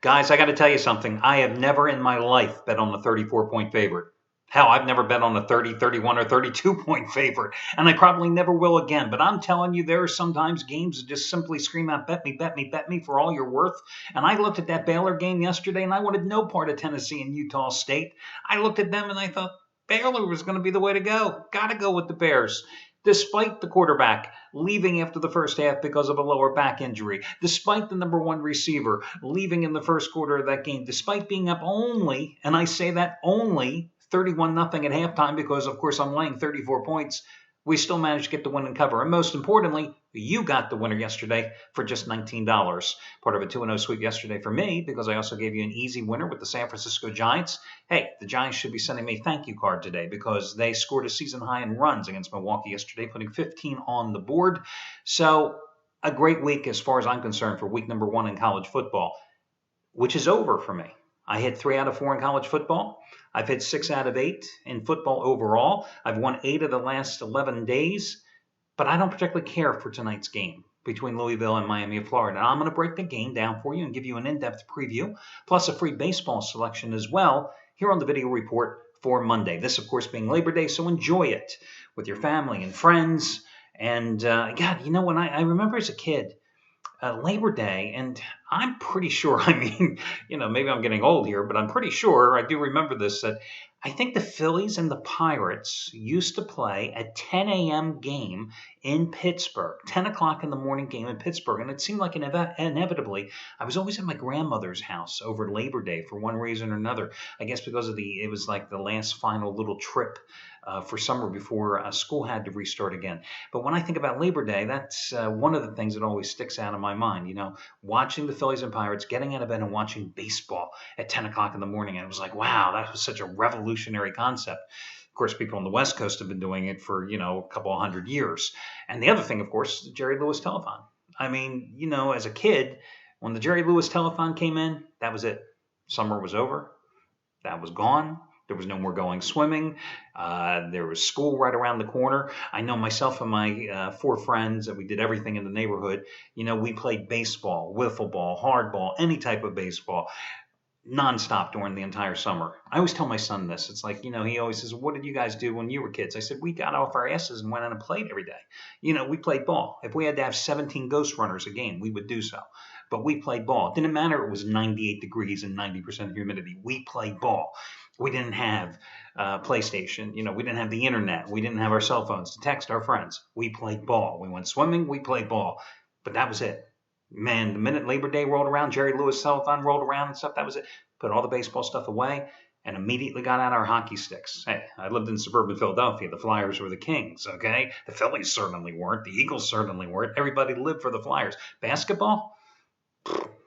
Guys, I got to tell you something. I have never in my life bet on a 34-point favorite. Hell, I've never bet on a 30, 31, or 32-point favorite, and I probably never will again. But I'm telling you, there are sometimes games that just simply scream out, bet me, bet me, bet me for all you're worth. And I looked at that Baylor game yesterday, and I wanted no part of Tennessee and Utah State. I looked at them, and I thought, Baylor was going to be the way to go. Got to go with the Bears. Despite the quarterback leaving after the first half because of a lower back injury, despite the number one receiver leaving in the first quarter of that game, despite being up only, and I say that only 31-0 at halftime because, of course, I'm laying 34 points, we still managed to get the win and cover. And most importantly, you got the winner yesterday for just $19. Part of a 2-0 sweep yesterday for me because I also gave you an easy winner with the San Francisco Giants. Hey, the Giants should be sending me a thank you card today because they scored a season high in runs against Milwaukee yesterday, putting 15 on the board. So a great week as far as I'm concerned for week number 1 in college football, which is over for me. I hit 3 out of 4 in college football. I've hit 6 out of 8 in football overall. I've won 8 of the last 11 days, but I don't particularly care for tonight's game between Louisville and Miami of Florida. I'm going to break the game down for you and give you an in-depth preview, plus a free baseball selection as well here on the video report for Monday. This, of course, being Labor Day, so enjoy it with your family and friends. And, God, you know, when I remember as a kid, Labor Day, and I'm pretty sure, I mean, you know, maybe I'm getting old here, but I'm pretty sure, I do remember this, that I think the Phillies and the Pirates used to play a 10 a.m. game in Pittsburgh, 10 o'clock in the morning game in Pittsburgh, and it seemed like inevitably, I was always at my grandmother's house over Labor Day for one reason or another. I guess because of it was like the last final little trip for summer before school had to restart again. But when I think about Labor Day, that's one of the things that always sticks out in my mind. You know, watching the Phillies and Pirates, getting out of bed and watching baseball at 10 o'clock in the morning. And it was like, wow, that was such a revolutionary concept. Of course, people on the West Coast have been doing it for, you know, a couple of 100 years. And the other thing, of course, the Jerry Lewis telethon. I mean, you know, as a kid, when the Jerry Lewis telethon came in, that was it. Summer was over. That was gone. There was no more going swimming. There was school right around the corner. I know myself and my 4 friends that we did everything in the neighborhood. You know, we played baseball, wiffle ball, hardball, any type of baseball, nonstop during the entire summer. I always tell my son this. It's like, you know, he always says, what did you guys do when you were kids? I said, we got off our asses and went out and played every day. You know, we played ball. If we had to have 17 ghost runners a game, we would do so. But we played ball. It didn't matter it was 98 degrees and 90% humidity. We played ball. We didn't have PlayStation. You know, we didn't have the internet. We didn't have our cell phones to text our friends. We played ball. We went swimming. We played ball. But that was it. Man, the minute Labor Day rolled around, Jerry Lewis telethon rolled around and stuff, that was it. Put all the baseball stuff away and immediately got out our hockey sticks. Hey, I lived in suburban Philadelphia. The Flyers were the Kings, okay? The Phillies certainly weren't. The Eagles certainly weren't. Everybody lived for the Flyers. Basketball?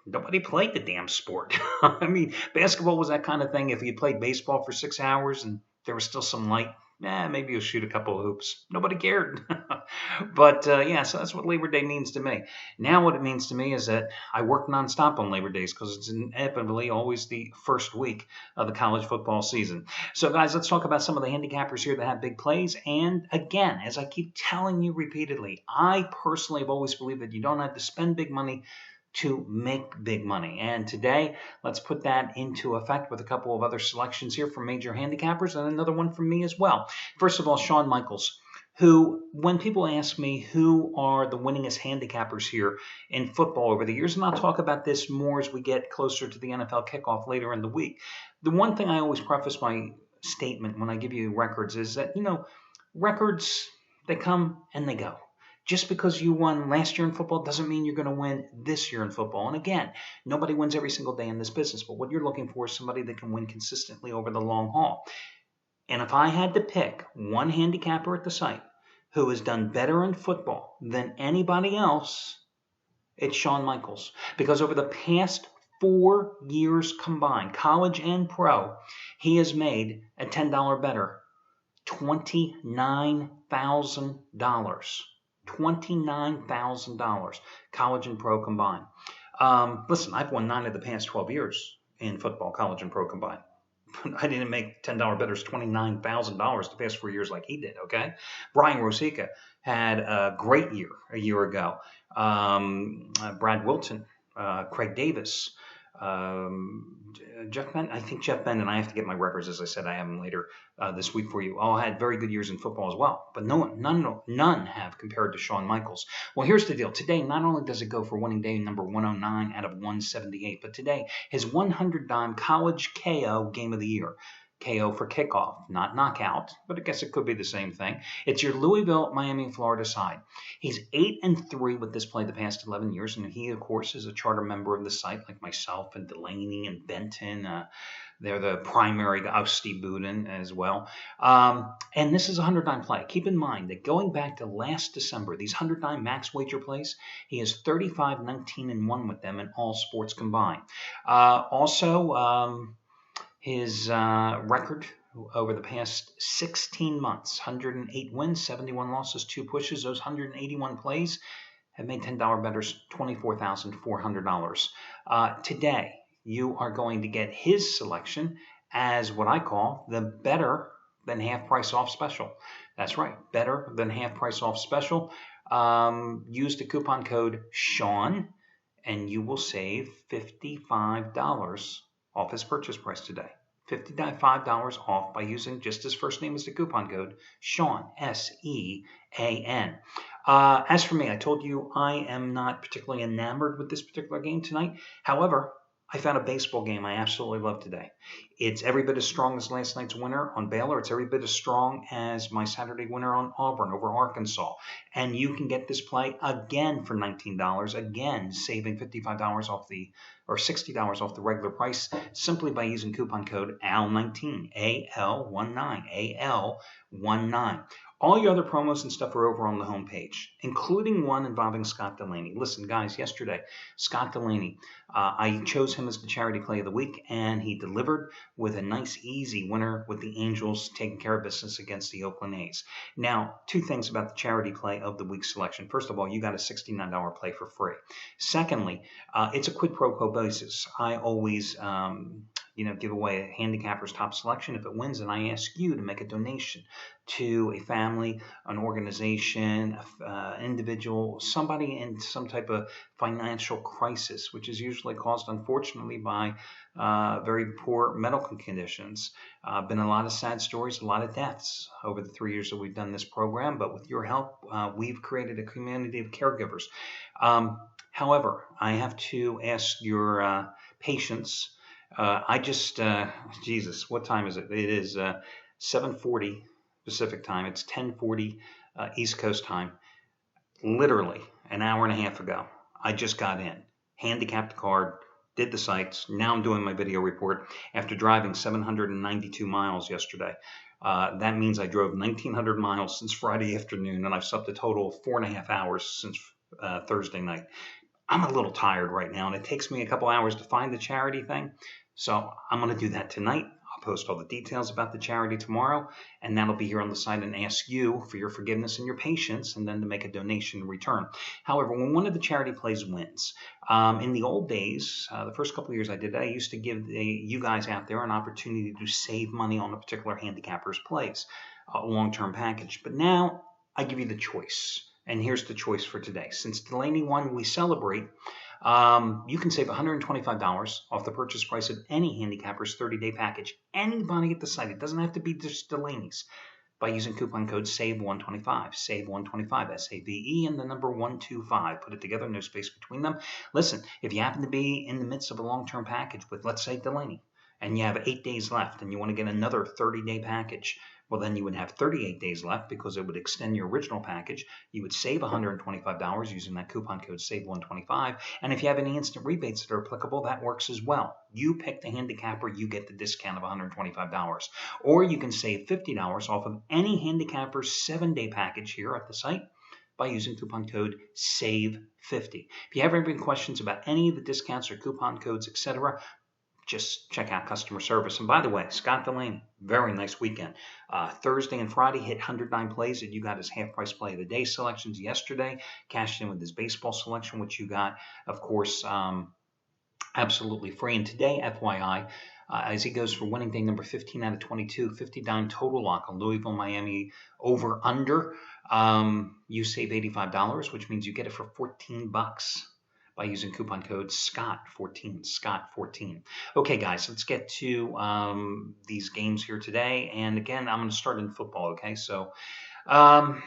Nobody played the damn sport. I mean, basketball was that kind of thing. If you played baseball for 6 hours and there was still some light, maybe you'll shoot a couple of hoops. Nobody cared. But, yeah, so that's what Labor Day means to me. Now what it means to me is that I work nonstop on Labor Days because it's inevitably always the first week of the college football season. So, guys, let's talk about some of the handicappers here that have big plays. And, again, as I keep telling you repeatedly, I personally have always believed that you don't have to spend big money to make big money. And today, let's put that into effect with a couple of other selections here from major handicappers and another one from me as well. First of all, Shawn Michaels, who, when people ask me who are the winningest handicappers here in football over the years, and I'll talk about this more as we get closer to the NFL kickoff later in the week. The one thing I always preface my statement when I give you records is that, you know, records, they come and they go. Just because you won last year in football doesn't mean you're going to win this year in football. And again, nobody wins every single day in this business. But what you're looking for is somebody that can win consistently over the long haul. And if I had to pick one handicapper at the site who has done better in football than anybody else, it's Shawn Michaels. Because over the past 4 years combined, college and pro, he has made a $10 better $29,000. $29,000, college and pro combined. Listen, I've won 9 of the past 12 years in football, college and pro combined. I didn't make $10 betters $29,000 the past 4 years like he did, okay? Brian Rosica had a great year a year ago. Brad Wilton, Craig Davis, Jeff Ben, I think Jeff Ben, and I have to get my records, as I said, I have them later this week for you. All had very good years in football as well, but none have compared to Shawn Michaels. Well, here's the deal. Today, not only does it go for winning day number 109 out of 178, but today, his 100-dime college KO game of the year. KO for kickoff, not knockout, but I guess it could be the same thing. It's your Louisville, Miami, Florida side. He's 8-3 with this play the past 11 years, and he, of course, is a charter member of the site, like myself and Delaney and Benton. They're the primary, Steve Budin as well. And this is a 100-dime play. Keep in mind that going back to last December, these 100-dime max wager plays, he has 35, 19, and 1 with them in all sports combined. His record over the past 16 months, 108 wins, 71 losses, 2 pushes. Those 181 plays have made $10 bettors $24,400. Today, you are going to get his selection as what I call the better than half price off special. That's right, better than half price off special. Use the coupon code Shawn, and you will save $55 off his purchase price today. $55 off by using just his first name as the coupon code, Shawn, S-E-A-N. As for me, I told you I am not particularly enamored with this particular game tonight. However, I found a baseball game I absolutely love today. It's every bit as strong as last night's winner on Baylor. It's every bit as strong as my Saturday winner on Auburn over Arkansas. And you can get this play again for $19, again saving $55 off or $60 off the regular price simply by using coupon code AL19, A-L-19, A-L-19. All your other promos and stuff are over on the homepage, including one involving Scott Delaney. Listen, guys, yesterday, Scott Delaney, I chose him as the charity play of the week, and he delivered with a nice, easy winner with the Angels taking care of business against the Oakland A's. Now, 2 things about the charity play of the week selection. First of all, you got a $69 play for free. Secondly, it's a quid pro quo basis. I always give away a handicapper's top selection if it wins, and I ask you to make a donation to a family, an organization, an individual, somebody in some type of financial crisis, which is usually caused, unfortunately, by very poor medical conditions. Been a lot of sad stories, a lot of deaths over the 3 years that we've done this program, but with your help, we've created a community of caregivers. However, I have to ask your patience. Jesus, what time is it? It is 7:40 Pacific time. It's 10:40 East Coast time. Literally an hour and a half ago, I just got in, handicapped the card, did the sites. Now I'm doing my video report after driving 792 miles yesterday. That means I drove 1,900 miles since Friday afternoon, and I've slept a total of 4.5 hours since Thursday night. I'm a little tired right now, and it takes me a couple hours to find the charity thing. So I'm going to do that tonight. I'll post all the details about the charity tomorrow, and that'll be here on the site and ask you for your forgiveness and your patience, and then to make a donation in return. However, when one of the charity plays wins, in the old days, the first couple of years I did that, I used to give you guys out there an opportunity to save money on a particular handicapper's plays, a long-term package. But now I give you the choice. And here's the choice for today. Since Delaney won, we celebrate. You can save $125 off the purchase price of any handicapper's 30-day package. Anybody at the site. It doesn't have to be just Delaney's. By using coupon code SAVE125. SAVE125. S-A-V-E and the number 125. Put it together, no space between them. Listen, if you happen to be in the midst of a long-term package with, let's say, Delaney, and you have 8 days left and you want to get another 30-day package, well, then you would have 38 days left because it would extend your original package. You would save $125 using that coupon code SAVE125. And if you have any instant rebates that are applicable, that works as well. You pick the handicapper, you get the discount of $125. Or you can save $50 off of any handicapper's 7-day package here at the site by using coupon code SAVE50. If you have any questions about any of the discounts or coupon codes, etc., just check out customer service. And by the way, Scott Delaney, very nice weekend. Thursday and Friday hit 109 plays, and you got his half-price play of the day selections yesterday. Cashed in with his baseball selection, which you got, of course, absolutely free. And today, FYI, as he goes for winning day number 15 out of 22, 50-dime total lock on Louisville, Miami over/under. You save $85, which means you get it for $14. by using coupon code SCOTT14, SCOTT14. Okay, guys, let's get to these games here today. And again, I'm going to start in football, okay? So I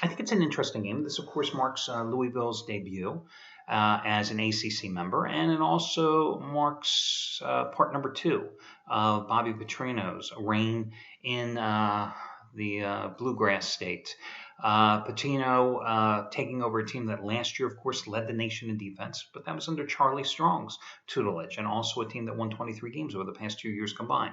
think it's an interesting game. This, of course, marks Louisville's debut as an ACC member, and it also marks part number 2 of Bobby Petrino's reign in the Bluegrass State. Petrino taking over a team that last year, of course, led the nation in defense, but that was under Charlie Strong's tutelage, and also a team that won 23 games over the past 2 years combined.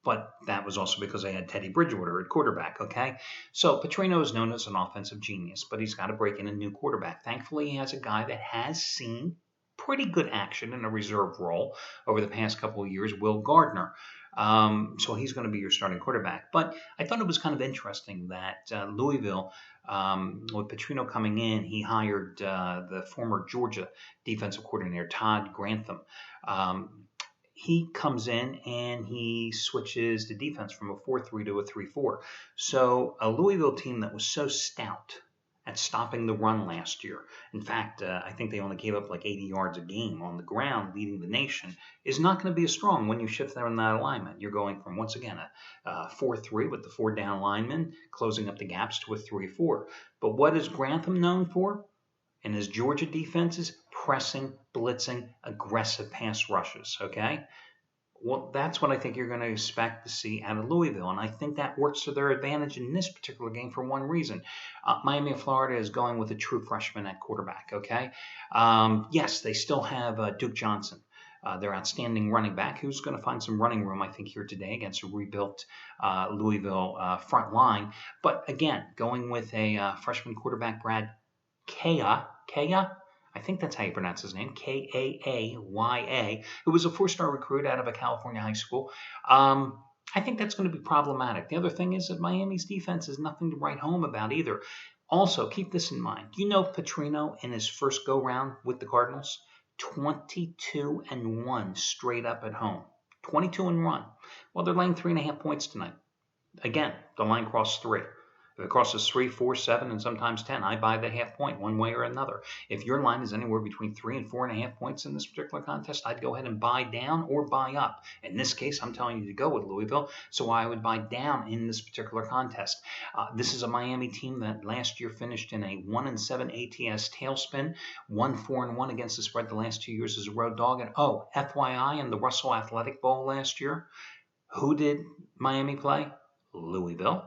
But that was also because they had Teddy Bridgewater at quarterback, okay? So Petrino is known as an offensive genius, but he's got to break in a new quarterback. Thankfully, he has a guy that has seen pretty good action in a reserve role over the past couple of years, Will Gardner. So he's going to be your starting quarterback. But I thought it was kind of interesting that Louisville, with Petrino coming in, he hired the former Georgia defensive coordinator, Todd Grantham. He comes in and he switches the defense from a 4-3 to a 3-4. So a Louisville team that was so stout at stopping the run last year. In fact, I think they only gave up like 80 yards a game on the ground, leading the nation, is not going to be as strong when you shift there in that alignment. You're going from, once again, a 4-3 with the 4 down linemen, closing up the gaps to a 3-4. But what is Grantham known for? And his Georgia defenses, pressing, blitzing, aggressive pass rushes, okay? Well, that's what I think you're going to expect to see out of Louisville, and I think that works to their advantage in this particular game for one reason. Miami of Florida is going with a true freshman at quarterback, okay? Yes, they still have Duke Johnson, their outstanding running back, who's going to find some running room, I think, here today against a rebuilt Louisville front line. But again, going with a freshman quarterback, Brad Kaaya, I think that's how you pronounce his name, Kaaya, who was a 4-star recruit out of a California high school. I think that's going to be problematic. The other thing is that Miami's defense is nothing to write home about either. Also, keep this in mind. You know Petrino in his first go-round with the Cardinals, 22-1 straight up at home. 22-1. Well, they're laying 3.5 points tonight. Again, the line crossed 3. If it crosses 3, 4, 7, and sometimes 10, I buy the half point one way or another. If your line is anywhere between 3 and 4.5 points in this particular contest, I'd go ahead and buy down or buy up. In this case, I'm telling you to go with Louisville, so I would buy down in this particular contest. This is a Miami team that last year finished in a 1-7 ATS tailspin, 1-4-1 against the spread the last 2 years as a road dog. And oh, FYI, in the Russell Athletic Bowl last year, who did Miami play? Louisville.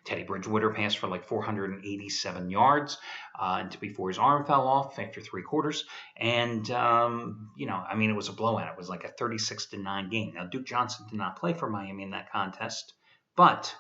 Teddy Bridgewater passed for like 487 yards and before his arm fell off after 3 quarters. And, it was a blowout. It was like a 36-9 game. Now, Duke Johnson did not play for Miami in that contest, but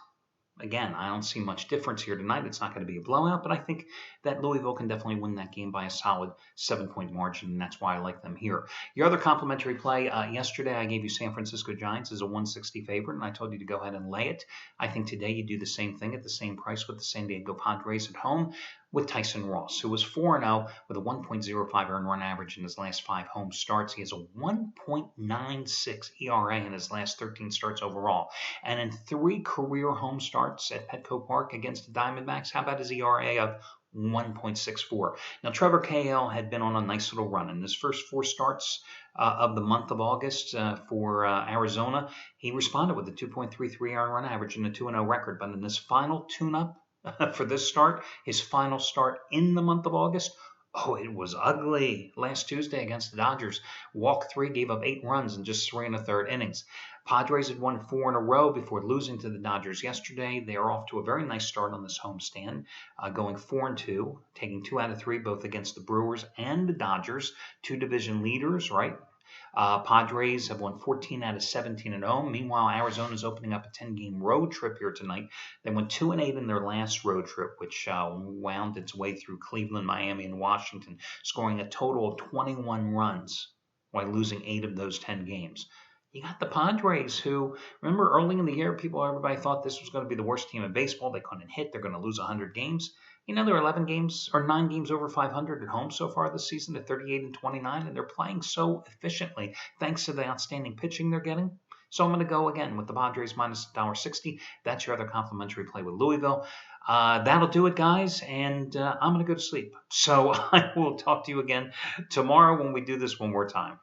again, I don't see much difference here tonight. It's not going to be a blowout, but I think that Louisville can definitely win that game by a solid 7-point margin, and that's why I like them here. Your other complimentary play, yesterday I gave you San Francisco Giants as a 160 favorite, and I told you to go ahead and lay it. I think today you do the same thing at the same price with the San Diego Padres at home with Tyson Ross, who was 4-0 with a 1.05 earned run average in his last 5 home starts. He has a 1.96 ERA in his last 13 starts overall. And in 3 career home starts at Petco Park against the Diamondbacks, how about his ERA of 1.64? Now, Trevor Cahill had been on a nice little run. In his first 4 starts of the month of August for Arizona, he responded with a 2.33 earned run average and a 2-0 record. But in this final tune-up, for this start, his final start in the month of August, oh, it was ugly. Last Tuesday against the Dodgers, walked 3, gave up 8 runs in just 3 1/3 innings. Padres had won 4 in a row before losing to the Dodgers yesterday. They are off to a very nice start on this homestand, going 4-2, taking 2 out of 3, both against the Brewers and the Dodgers, 2 division leaders, right? Padres have won 14 out of 17 at home. Meanwhile, Arizona is opening up a 10-game road trip here tonight. They went 2-8 in their last road trip, which wound its way through Cleveland, Miami, and Washington, scoring a total of 21 runs while losing 8 of those 10 games. You got the Padres, who, remember early in the year, everybody thought this was going to be the worst team in baseball. They couldn't hit. They're going to lose 100 games. You know, they're 11 games or 9 games over 500 at home so far this season at 38-29, and they're playing so efficiently thanks to the outstanding pitching they're getting. So I'm going to go again with the Padres minus $1.60. That's your other complimentary play with Louisville. That'll do it, guys, and I'm going to go to sleep. So I will talk to you again tomorrow when we do this one more time.